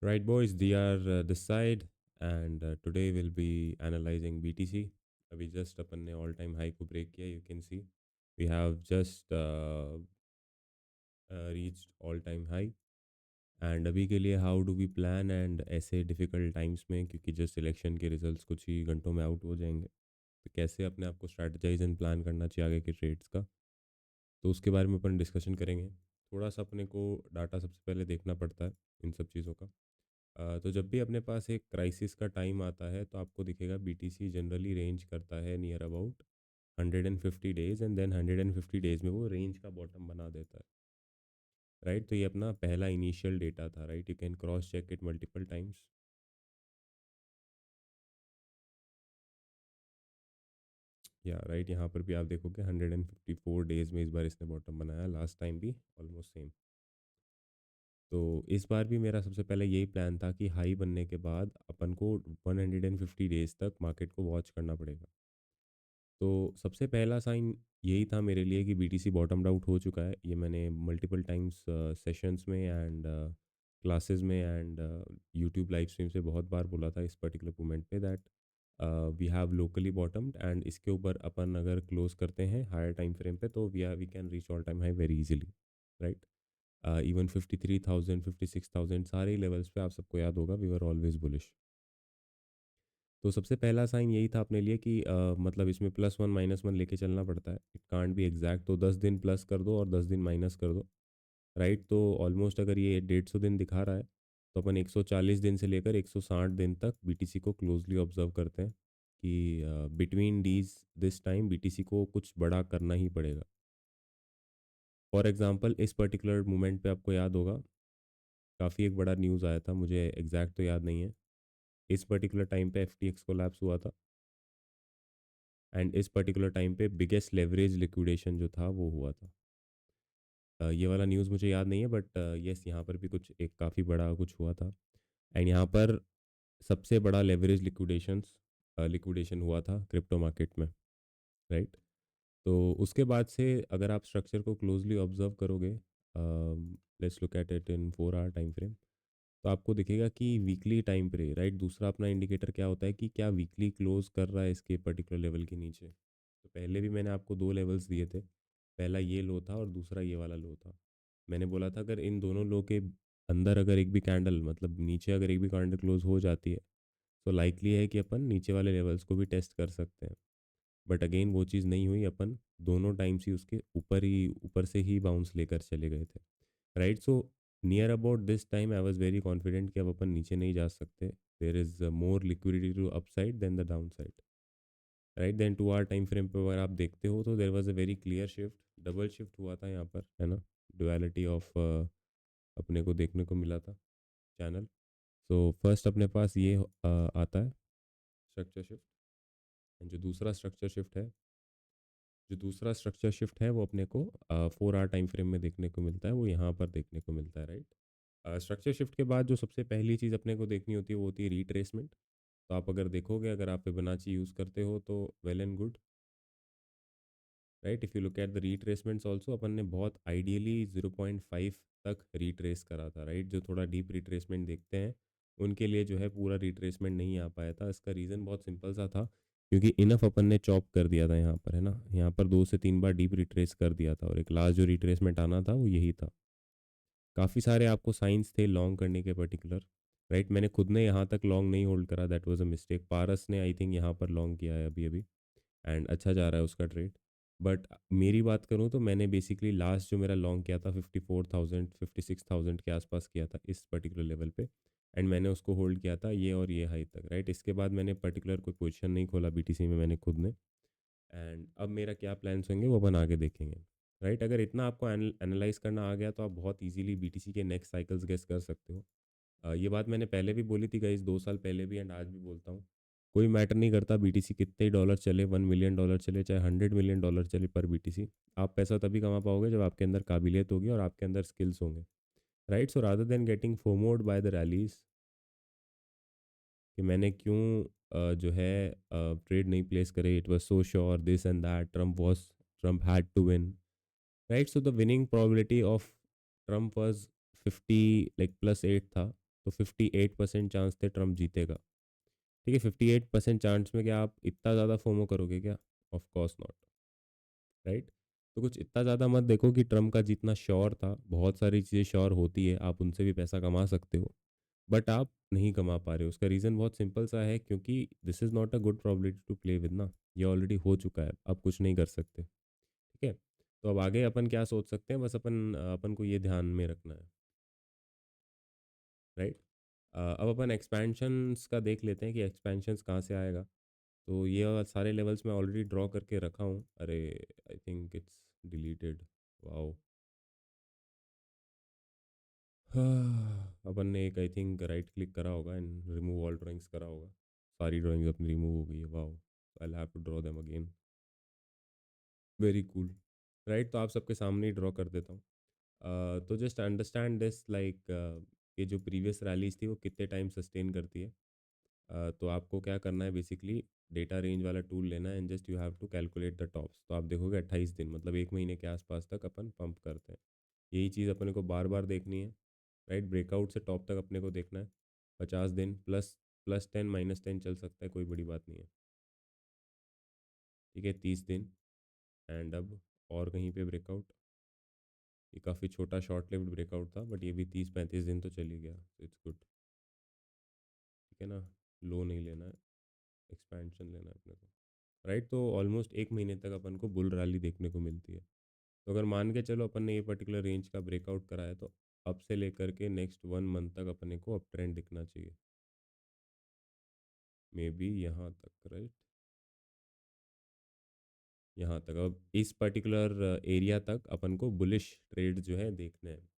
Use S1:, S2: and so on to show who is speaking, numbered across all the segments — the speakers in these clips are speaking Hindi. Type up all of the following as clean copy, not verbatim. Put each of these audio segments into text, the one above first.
S1: Right, boys, they are this side, and today we'll be analyzing BTC. We just अपन ने all time high को break किया. You can see we have just reached all time high. And अभी के लिए how do we plan and ऐसे डिफ़िकल्ट टाइम्स में, क्योंकि जस्ट इलेक्शन के रिजल्ट्स कुछ ही घंटों में आउट हो जाएंगे, तो कैसे अपने आप को स्ट्रैटेजाइज एंड प्लान करना चाहिए आगे के ट्रेड्स का, तो उसके बारे में अपन डिस्कशन करेंगे. थोड़ा सा अपने को डाटा सबसे पहले देखना पड़ता है इन सब चीज़ों का. तो जब भी अपने पास एक क्राइसिस का टाइम आता है तो आपको दिखेगा बीटीसी जनरली रेंज करता है near about 150 days, and then 150 days में वो रेंज का बॉटम बना देता है. राइट, तो ये अपना पहला इनिशियल डेटा था. Right, you can cross check it multiple times. या राइट, यहाँ पर भी आप देखोगे 154 डेज में इस बार इसने बॉटम बनाया, लास्ट टाइम भी ऑलमोस्ट सेम. तो इस बार भी मेरा सबसे पहले यही प्लान था कि हाई बनने के बाद अपन को 150 डेज तक मार्केट को वॉच करना पड़ेगा. तो सबसे पहला साइन यही था मेरे लिए कि बीटीसी बॉटम्ड आउट हो चुका है. ये मैंने मल्टीपल टाइम्स सेशंस में एंड क्लासेस में एंड यूट्यूब लाइव स्ट्रीम से बहुत बार बोला था इस पर्टिकुलर मोमेंट पे, that we have locally bottomed, and इसके ऊपर अपन अगर क्लोज करते हैं हायर टाइम फ्रेम पे तो we can reach all time high very easily. Right, even 53,000 56,000 सारे लेवल्स पे आप सबको याद होगा वी वर ऑलवेज बुलिश. तो सबसे पहला साइन यही था अपने लिए कि मतलब इसमें +1 -1 लेके चलना पड़ता है. इट कांट बी एग्जैक्ट, तो 10 दिन प्लस कर दो और 10 दिन माइनस कर दो. राइट, तो ऑलमोस्ट अगर ये 150 दिन दिखा रहा है तो अपन 140 दिन से लेकर 160 दिन तक बीटीसी को क्लोजली ऑब्जर्व करते हैं कि between these this time BTC को कुछ बड़ा करना ही पड़ेगा. फॉर एग्जांपल इस पर्टिकुलर मोमेंट पे आपको याद होगा काफ़ी एक बड़ा न्यूज़ आया था, मुझे एग्जैक्ट तो याद नहीं है. इस पर्टिकुलर टाइम पे एफटीएक्स कोलैप्स हुआ था, एंड इस पर्टिकुलर टाइम पे बिगेस्ट लेवरेज लिक्विडेशन जो था वो हुआ था. ये वाला न्यूज़ मुझे याद नहीं है, बट येस यहाँ पर भी कुछ एक काफ़ी बड़ा कुछ हुआ था. एंड यहाँ पर सबसे बड़ा लेवरेज लिक्विडेशन हुआ था क्रिप्टो मार्केट में. राइट, तो उसके बाद से अगर आप स्ट्रक्चर को क्लोजली ऑब्जर्व करोगे, let's look at it in 4 hour time frame, तो आपको दिखेगा कि वीकली टाइम पे, राइट, दूसरा अपना इंडिकेटर क्या होता है कि क्या वीकली क्लोज कर रहा है इसके पर्टिकुलर लेवल के नीचे. तो पहले भी मैंने आपको दो लेवल्स दिए थे, पहला ये लो था और दूसरा ये वाला लो था. मैंने बोला था अगर इन दोनों लो के अंदर अगर एक भी कैंडल, मतलब नीचे अगर एक भी कैंडल क्लोज हो जाती है तो लाइकली है कि अपन नीचे वाले लेवल्स को भी टेस्ट कर सकते हैं. बट अगेन वो चीज़ नहीं हुई, अपन दोनों टाइम्स ही उसके ऊपर से ही बाउंस लेकर चले गए थे. Right, so near about this time I was very confident कि अब अपन नीचे नहीं जा सकते. There is more liquidity to upside than the downside. Right, then 2 hour time frame पे अगर आप देखते हो तो there was a very clear shift, double shift हुआ था यहाँ पर, है ना. डुअलिटी ऑफ अपने को देखने को मिला था चैनल. सो फर्स्ट अपने पास ये आता है स्ट्रक्चर शिफ्ट. जो दूसरा स्ट्रक्चर शिफ्ट है वो अपने को 4 आवर टाइम फ्रेम में देखने को मिलता है, वो यहाँ पर देखने को मिलता है. राइट, स्ट्रक्चर शिफ्ट के बाद जो सबसे पहली चीज़ अपने को देखनी होती है वो होती है रिट्रेसमेंट. तो आप अगर देखोगे, अगर आप फिबोनाची यूज़ करते हो तो well and good. Right, if you look at the retracements also, अपन ने बहुत आइडियली 0.5 तक रिट्रेस करा था. राइट, जो थोड़ा डीप रिट्रेसमेंट देखते हैं उनके लिए जो है पूरा रिट्रेसमेंट नहीं आ पाया था. इसका रीज़न बहुत सिंपल सा था, क्योंकि इनफ अपन ने चॉप कर दिया था यहाँ पर, है ना. यहाँ पर 2 से 3 बार डीप रिट्रेस कर दिया था और एक लास्ट जो रिट्रेसमेंट आना था वो यही था. काफ़ी सारे आपको साइंस थे लॉन्ग करने के पर्टिकुलर. राइट, मैंने खुद ने यहाँ तक लॉन्ग नहीं होल्ड करा, दैट वाज अ मिस्टेक. पारस ने आई थिंक यहाँ पर लॉन्ग किया है अभी अभी, एंड अच्छा जा रहा है उसका ट्रेड. बट मेरी बात करूँ तो मैंने बेसिकली लास्ट जो मेरा लॉन्ग किया था 54,000 56,000 के आसपास किया था इस पर्टिकुलर लेवल पे, एंड मैंने उसको होल्ड किया था ये और ये हाई तक. राइट, इसके बाद मैंने पर्टिकुलर कोई पोजीशन नहीं खोला बीटीसी में मैंने खुद ने. एंड अब मेरा क्या प्लान्स होंगे वो अपन आगे देखेंगे. राइट, अगर इतना आपको एनालाइज करना आ गया तो आप बहुत इजीली बीटीसी के नेक्स्ट साइकिल्स गेस कर सकते हो. ये बात मैंने पहले भी बोली थी गाइस, 2 साल पहले भी एंड आज भी बोलता हूँ. कोई मैटर नहीं करता बीटीसी कितने डॉलर चले, $1 मिलियन चले, चाहे $100 मिलियन चले पर बीटीसी, आप पैसा तभी कमा पाओगे जब आपके अंदर काबिलियत होगी और आपके अंदर स्किल्स होंगे. Right, so rather than getting FOMOed by the rallies कि मैंने क्यों जो है ट्रेड नहीं प्लेस करे, it was so sure this and that, Trump had to win. Right, so the winning probability of Trump was 50 like +8 था. तो 58% चांस थे ट्रम्प जीतेगा। ठीक है, 58% चांस में क्या आप इतना ज़्यादा फोमो करोगे क्या? Of course not, right? तो कुछ इतना ज़्यादा मत देखो कि ट्रम्प का जीतना श्योर था। बहुत सारी चीज़ें श्योर होती है, आप उनसे भी पैसा कमा सकते हो, बट आप नहीं कमा पा रहे हो। उसका रीज़न बहुत सिंपल सा है, क्योंकि this is not a good probability to play with ना। ये ऑलरेडी हो चुका है, आप कुछ नहीं कर सकते। ठीक है, तो अब आगे अपन क्या सोच सकते हैं, बस अपन को ये ध्यान में रखना है, राइट? अब अपन एक्सपेंशंस का देख लेते हैं कि एक्सपेंशंस कहाँ से आएगा। तो ये सारे लेवल्स मैं ऑलरेडी ड्रॉ करके रखा हूँ। अरे, I think it's deleted. Wow. अपन ने एक आई थिंक राइट क्लिक करा होगा एंड रिमूव ऑल ड्राइंग्स करा होगा। सारी ड्राइंग्स अपनी रिमूव हो गई है। Wow, I have to draw them again. Very cool, right? तो आप सबके सामने ही ड्रॉ कर देता हूँ। तो जस्ट अंडरस्टैंड दिस, लाइक ये जो प्रीवियस रैलीज थी वो कितने टाइम सस्टेन करती है। तो आपको क्या करना है, बेसिकली डेटा रेंज वाला टूल लेना है and just you have to calculate the tops. तो आप देखोगे 28 दिन, मतलब 1 महीने के आसपास तक अपन पंप करते हैं। यही चीज़ अपने को बार बार देखनी है, राइट? ब्रेकआउट से टॉप तक अपने को देखना है। 50 दिन प्लस, +10 -10 चल सकता है, कोई बड़ी बात नहीं है। ठीक है, 30 दिन, एंड अब और कहीं पे ब्रेकआउट। ये काफ़ी छोटा शॉर्ट लिव्ड ब्रेकआउट था, बट ये भी 30-35 दिन तो चल ही गया, इट्स गुड। ठीक है ना, लो नहीं लेना है, एक्सपेंशन लेना है अपने को, राइट? तो ऑलमोस्ट 1 महीने तक अपन को बुल रैली देखने को मिलती है। तो अगर मान के चलो अपन ने ये पर्टिकुलर रेंज का ब्रेकआउट कराया, तो अब से लेकर के नेक्स्ट 1 मंथ तक अपने को अप ट्रेंड दिखना चाहिए, मे बी यहाँ तक, राइट? यहाँ तक, अब इस पर्टिकुलर एरिया तक अपन को बुलिश ट्रेड जो है देखने हैं।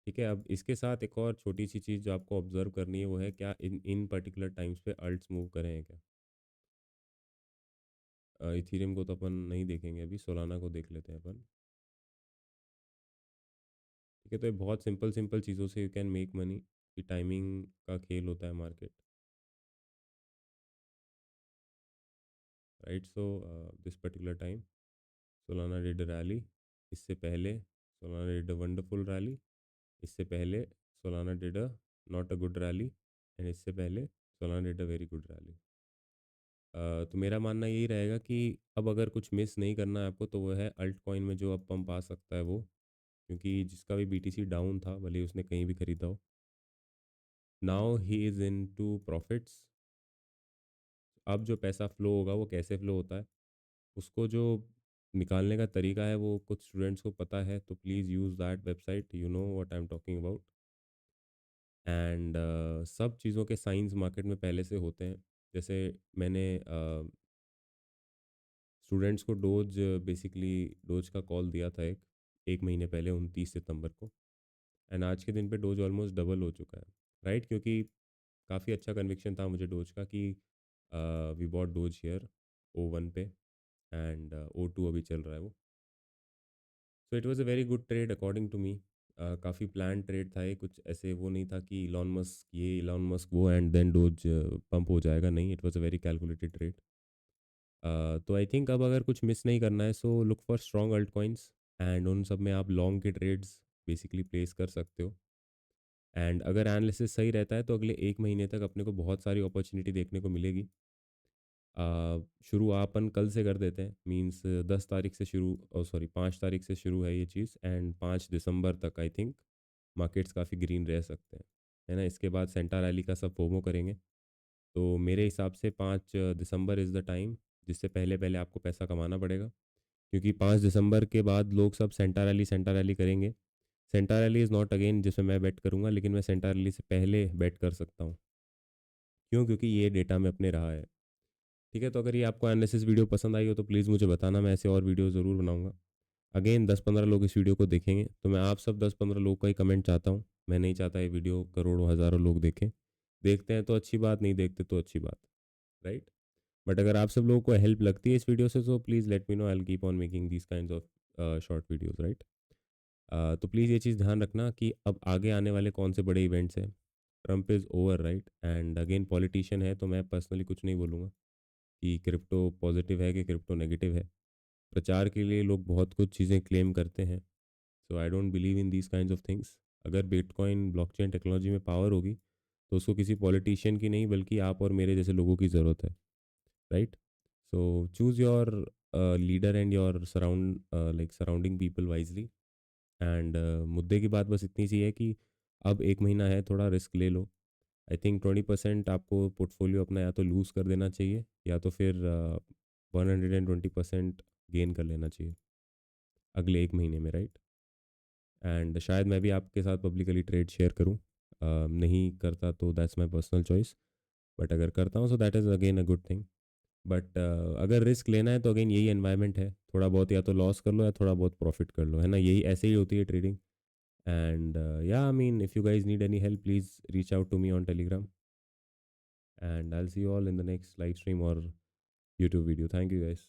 S1: ठीक है, अब इसके साथ एक और छोटी सी चीज़ जो आपको ऑब्जर्व करनी है, वो है क्या इन इन पर्टिकुलर टाइम्स पे अल्ट्स मूव करे हैं क्या? इथीरियम को तो अपन नहीं देखेंगे अभी, सोलाना को देख लेते हैं अपन। ठीक है, तो ये बहुत सिंपल सिंपल चीज़ों से यू कैन मेक मनी, कि टाइमिंग का खेल होता है market, right? So this particular time Solana did rally, इससे पहले Solana did a wonderful rally, इससे पहले Solana did a not a good rally, and इससे पहले Solana did a very good rally. तो मेरा मानना यही रहेगा कि अब अगर कुछ मिस नहीं करना है आपको, तो वो है अल्ट कॉइन में जो अब पंप आ सकता है वो, क्योंकि जिसका भी बीटीसी डाउन था, भले ही उसने कहीं भी खरीदा हो, now he is into profits. अब जो पैसा फ्लो होगा वो कैसे फ्लो होता है, उसको जो निकालने का तरीका है वो कुछ स्टूडेंट्स को पता है, तो please use that website, you know what I am talking about. And सब चीज़ों के साइंस मार्केट में पहले से होते हैं। जैसे मैंने स्टूडेंट्स को बेसिकली डोज का कॉल दिया था एक महीने पहले 29 सितंबर को, एंड आज के दिन पे डोज ऑलमोस्ट डबल हो चुका है, राइट? क्योंकि काफ़ी अच्छा कन्विक्शन था मुझे डोज का कि we bought dose share O1 पे, एंड O2 अभी चल रहा है वो। So it was a very good trade according to me. काफ़ी प्लान ट्रेड था ये, कुछ ऐसे वो नहीं था कि इलॉन मस्क ये इलॉन मस्क वो एंड देन डोज पंप हो जाएगा, नहीं, it was a very calculated trade. तो आई थिंक अब अगर कुछ मिस नहीं करना है, so look for strong altcoins, and उन सब में आप लॉन्ग के ट्रेड्स बेसिकली प्लेस कर सकते हो। एंड अगर एनालिसिस सही रहता है, तो अगले 1 महीने तक अपने को बहुत सारी अपॉर्चुनिटी देखने को मिलेगी। शुरू अपन कल से कर देते हैं, मींस 10 तारीख से शुरू, सॉरी 5 तारीख से शुरू है ये चीज़, एंड 5 दिसंबर तक आई थिंक मार्केट्स काफ़ी ग्रीन रह सकते हैं, है ना? इसके बाद सेंटा रैली का सब फोमो करेंगे। तो मेरे हिसाब से 5 दिसंबर इज़ द टाइम, जिससे पहले पहले आपको पैसा कमाना पड़ेगा, क्योंकि 5 दिसंबर के बाद लोग सब सेंटा रैली करेंगे। Santa rally is not again जिसमें मैं बेट करूंगा, लेकिन मैं सेंटा रैली से पहले बेट कर सकता हूँ। क्यों? क्योंकि ये डेटा में अपने रहा है। ठीक है, तो अगर ये आपको एनालिसिस वीडियो पसंद आई हो, तो प्लीज़ मुझे बताना, मैं ऐसे और वीडियो ज़रूर बनाऊंगा। अगेन 10-15 लोग इस वीडियो को देखेंगे, तो मैं आप सब 10-15 लोग का ही कमेंट चाहता हूँ। मैं नहीं चाहता ये वीडियो करोड़ों हज़ारों लोग देखें। देखते हैं तो अच्छी बात, नहीं देखते तो अच्छी बात, राइट? बट अगर आप सब लोगों को हेल्प लगती है इस वीडियो से, तो please let me know, I will keep on making these kinds of short videos, right? तो प्लीज़ ये चीज़ ध्यान रखना कि अब आगे आने वाले कौन से बड़े इवेंट्स हैं। Trump is over, right? And again politician है, तो मैं पर्सनली कुछ नहीं बोलूँगा कि क्रिप्टो पॉजिटिव है कि क्रिप्टो नेगेटिव है। प्रचार के लिए लोग बहुत कुछ चीज़ें क्लेम करते हैं, so I don't believe in these kinds of things. अगर बिटकॉइन ब्लॉकचेन टेक्नोलॉजी में पावर होगी, तो उसको किसी पॉलिटिशियन की नहीं बल्कि आप और मेरे जैसे लोगों की ज़रूरत है, right? So choose your leader and your surrounding people wisely. And मुद्दे की बात बस इतनी सी है कि अब 1 महीना है, थोड़ा रिस्क ले लो। आई थिंक 20% आपको पोर्टफोलियो अपना या तो लूज़ कर देना चाहिए या तो फिर 120% गेन कर लेना चाहिए अगले 1 महीने में, राइट? एंड शायद मैं भी आपके साथ पब्लिकली ट्रेड शेयर करूँ। नहीं करता तो that's my personal choice, but अगर करता हूँ so that is again a good thing. But अगर रिस्क लेना है तो अगेन यही एनवायरनमेंट है, थोड़ा बहुत या तो लॉस कर लो या थोड़ा बहुत प्रॉफिट कर लो, है ना? यही ऐसे ही होती है ट्रेडिंग। एंड या I mean if you guys need any help please reach out to me on Telegram and I will see you all in the next live stream और YouTube video. Thank you guys.